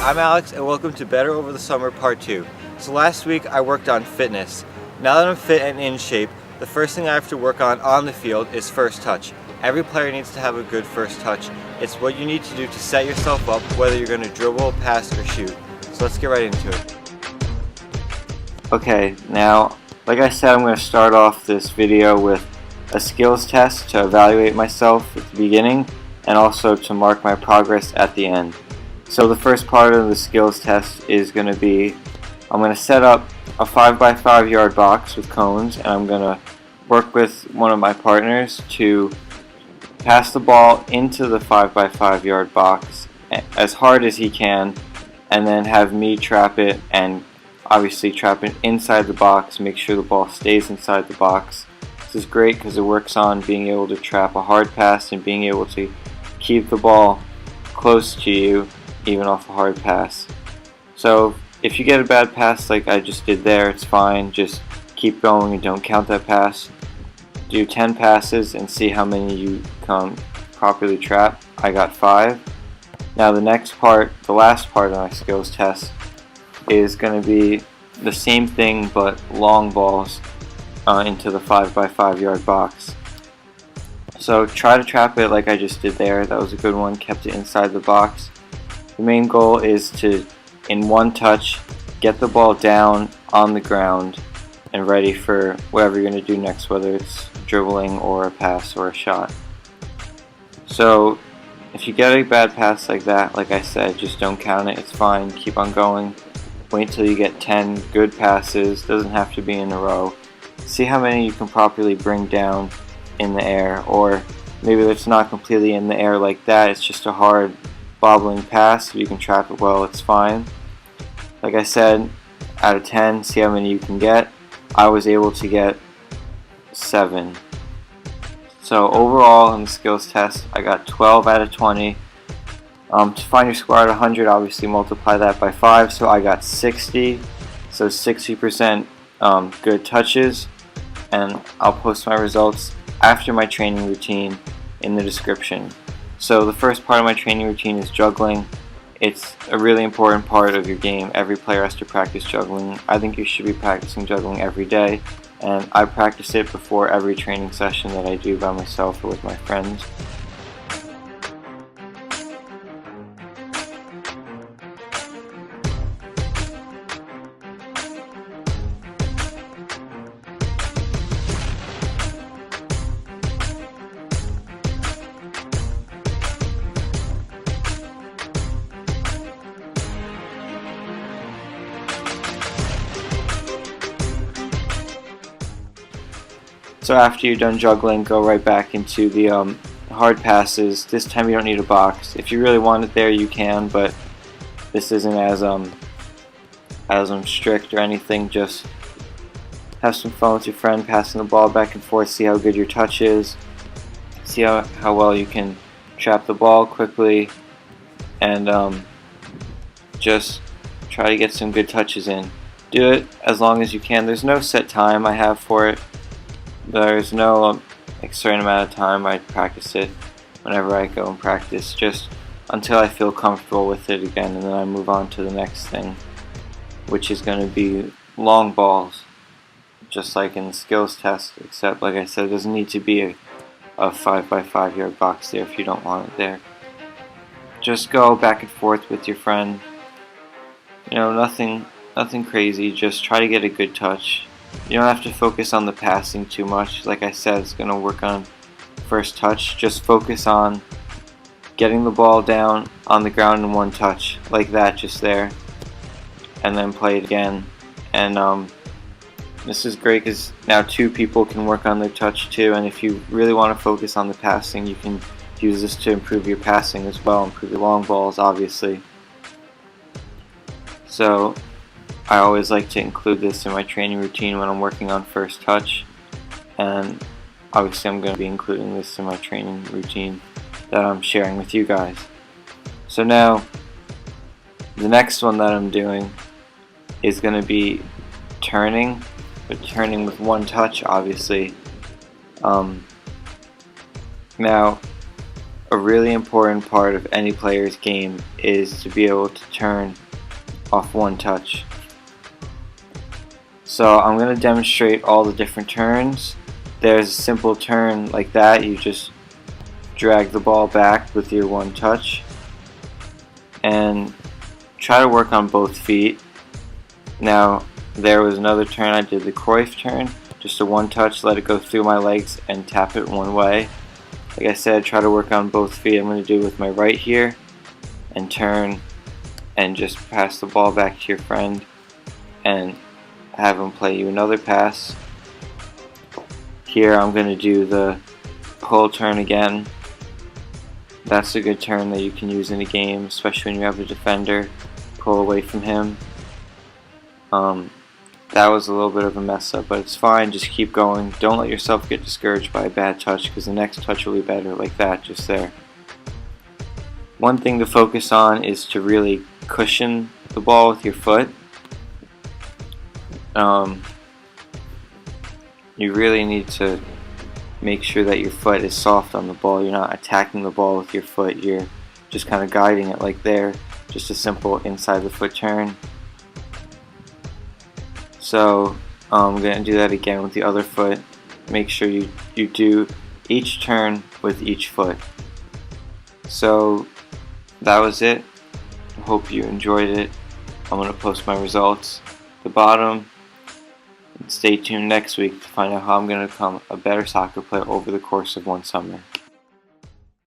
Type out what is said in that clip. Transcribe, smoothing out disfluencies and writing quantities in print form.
I'm Alex and welcome to Better Over the Summer Part 2. So last week I worked on fitness. Now that I'm fit and in shape, the first thing I have to work on the field is first touch. Every player needs to have a good first touch. It's what you need to do to set yourself up, whether you're going to dribble, pass, or shoot. So let's get right into it. Okay, now, like I said, I'm going to start off this video with a skills test to evaluate myself at the beginning and also to mark my progress at the end. So the first part of the skills test is going to be, I'm going to set up a 5x5 yard box with cones, and I'm going to work with one of my partners to pass the ball into the 5x5 yard box as hard as he can, and then have me trap it, and obviously trap it inside the box, make sure the ball stays inside the box. This is great because it works on being able to trap a hard pass and being able to keep the ball close to you even off a hard pass. So if you get a bad pass like I just did there, it's fine. Just keep going and don't count that pass. Do 10 passes and see how many you can properly trap. I got 5. Now the next part, the last part of my skills test, is going to be the same thing but long balls into the 5x5 yard box. So try to trap it like I just did there. That was a good one. Kept it inside the box. The main goal is to, in one touch, get the ball down on the ground and ready for whatever you're going to do next, whether it's dribbling or a pass or a shot. So if you get a bad pass like that, like I said, just don't count it. It's fine. Keep on going. Wait till you get 10 good passes. Doesn't have to be in a row. See how many you can properly bring down in the air, or maybe it's not completely in the air like that. It's just a hard bobbling pass. If you can trap it well, it's fine. Like I said, out of 10, see how many you can get. I was able to get 7. So overall in the skills test, I got 12 out of 20. To find your score at 100, obviously multiply that by 5. So I got 60. So 60% good touches. And I'll post my results after my training routine in the description. So the first part of my training routine is juggling. It's a really important part of your game. Every player has to practice juggling. I think you should be practicing juggling every day, and I practice it before every training session that I do by myself or with my friends. So after you're done juggling, go right back into the hard passes. This time you don't need a box. If you really want it there, you can, but this isn't as strict or anything. Just have some fun with your friend, passing the ball back and forth. See how good your touch is. See how well you can trap the ball quickly, and just try to get some good touches in. Do it as long as you can. There's no set time I have for it. There's no certain amount of time. I practice it whenever I go and practice, just until I feel comfortable with it again, and then I move on to the next thing, which is going to be long balls, just like in the skills test, except like I said, it doesn't need to be a 5x5 yard box there if you don't want it there. Just go back and forth with your friend. You know, nothing crazy, just try to get a good touch. You don't have to focus on the passing too much. Like I said, it's going to work on first touch. Just focus on getting the ball down on the ground in one touch, like that, just there, and then play it again. And this is great because now 2 people can work on their touch too, and if you really want to focus on the passing, you can use this to improve your passing as well, improve your long balls, obviously. So I always like to include this in my training routine when I'm working on first touch, and obviously I'm going to be including this in my training routine that I'm sharing with you guys. So now the next one that I'm doing is going to be turning, but turning with one touch, obviously. Now a really important part of any player's game is to be able to turn off one touch. So I'm going to demonstrate all the different turns. There's a simple turn like that. You just drag the ball back with your one touch and try to work on both feet. Now there was another turn I did, the Cruyff turn, just a one touch, let it go through my legs and tap it one way. Like I said, try to work on both feet. I'm going to do it with my right here and turn and just pass the ball back to your friend and have him play you another pass. Here I'm going to do the pull turn again. That's a good turn that you can use in a game, especially when you have a defender. Pull away from him. That was a little bit of a mess up, but it's fine. Just keep going. Don't let yourself get discouraged by a bad touch, because the next touch will be better, like that, just there. One thing to focus on is to really cushion the ball with your foot. You really need to make sure that your foot is soft on the ball. You're not attacking the ball with your foot. You're just kind of guiding it like there. Just a simple inside the foot turn. So I'm going to do that again with the other foot. Make sure you do each turn with each foot. So that was it. I hope you enjoyed it. I'm going to post my results at the bottom. And stay tuned next week to find out how I'm going to become a better soccer player over the course of one summer.